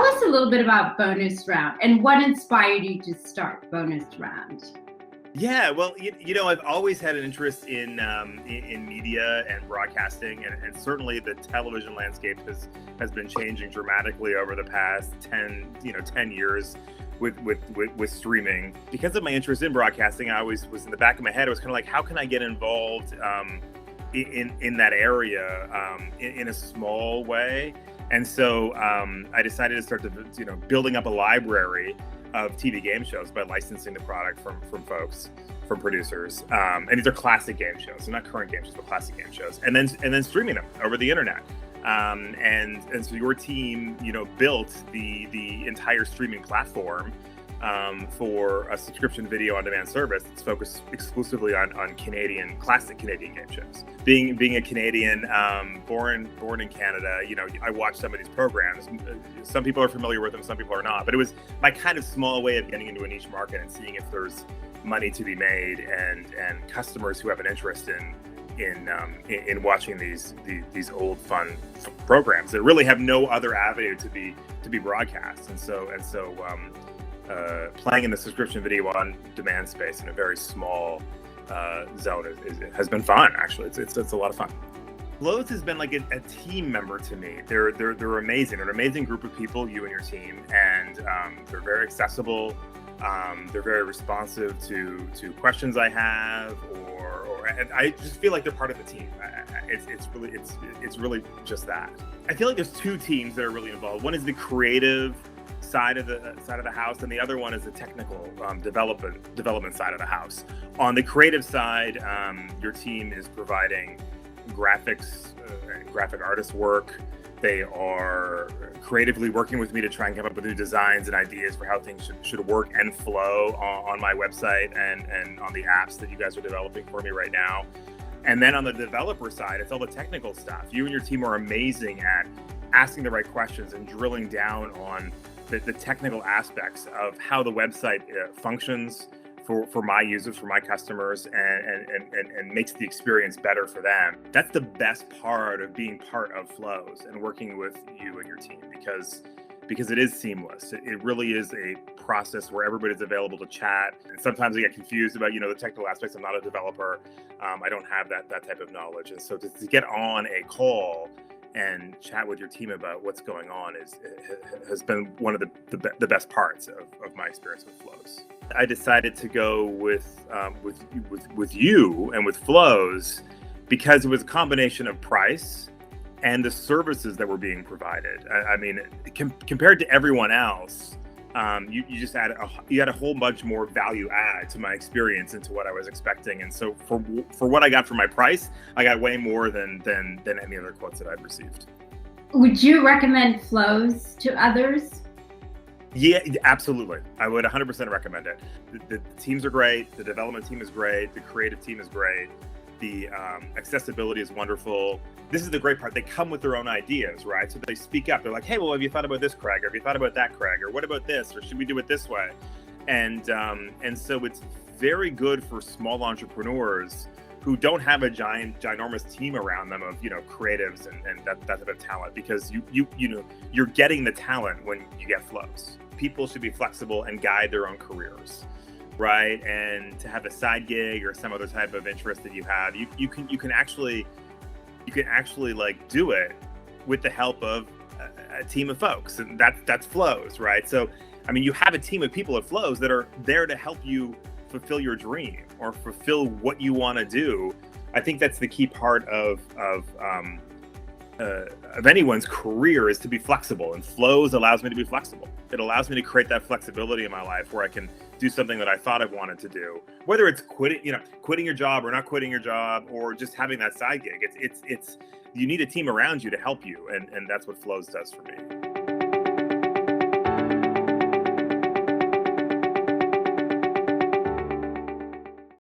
us a little bit about Bonus Round and what inspired you to start Bonus Round. Yeah, well, I've always had an interest in media and broadcasting, and certainly the television landscape has been changing dramatically over the past 10 years with streaming. Because of my interest in broadcasting, I always was in the back of my head. I was kind of like, how can I get involved in that area in a small way? And so I decided to start building up a library of TV game shows by licensing the product from folks, from producers, and these are classic game shows, so not current game shows, but classic game shows, and then streaming them over the internet. And so your team, built the entire streaming platform for a subscription video on demand service that's focused exclusively on classic Canadian game shows. Being a Canadian, born in Canada, I watch some of these programs. Some people are familiar with them, some people are not. But it was my kind of small way of getting into a niche market and seeing if there's money to be made and customers who have an interest in watching these old fun programs that really have no other avenue to be broadcast. And so playing in the subscription video on demand space in a very small zone has been fun. Actually, it's a lot of fun. Flowz has been like a team member to me. They're amazing. They're an amazing group of people, you and your team, and they're very accessible. They're very responsive to questions I have, and I just feel like they're part of the team. It's really just that. I feel like there's two teams that are really involved. One is the creative side of the house, and the other one is the technical development side of the house. On the creative side, your team is providing graphics, graphic artist work. They are creatively working with me to try and come up with new designs and ideas for how things should work and flow on my website and on the apps that you guys are developing for me right now. And then on the developer side, it's all the technical stuff. You and your team are amazing at asking the right questions and drilling down on the technical aspects of how the website functions for my users, for my customers, and makes the experience better for them. That's the best part of being part of Flowz and working with you and your team, because it is seamless. It really is a process where everybody's available to chat. And sometimes I get confused about, the technical aspects. I'm not a developer. I don't have that type of knowledge. And so to get on a call and chat with your team about what's going on has been one of the best parts of my experience with Flowz. I decided to go with you and with Flowz because it was a combination of price and the services that were being provided. I mean, compared to everyone else, you just had a whole bunch more value add to my experience and to what I was expecting. And so for what I got for my price, I got way more than any other quotes that I've received. Would you recommend Flowz to others? Yeah, absolutely. I would 100% recommend it. The teams are great. The development team is great. The creative team is great. The accessibility is wonderful. This is the great part. They come with their own ideas, right? So they speak up. They're like, hey, well, have you thought about this, Craig? Or have you thought about that, Craig? Or what about this? Or should we do it this way? And so it's very good for small entrepreneurs who don't have a ginormous team around them of, creatives and that type of talent, because you're getting the talent when you get Flowz. People should be flexible and guide their own careers, right? And to have a side gig or some other type of interest that you have, you can actually like do it with the help of a team of folks, and that's Flowz, right? So, I mean, you have a team of people at Flowz that are there to help you fulfill your dream or fulfill what you want to do. I think that's the key part of anyone's career, is to be flexible, and Flowz allows me to be flexible. It allows me to create that flexibility in my life where I can do something that I thought I wanted to do, whether it's quitting your job or not quitting your job, or just having that side gig. It's you need a team around you to help you, and that's what Flowz does for me.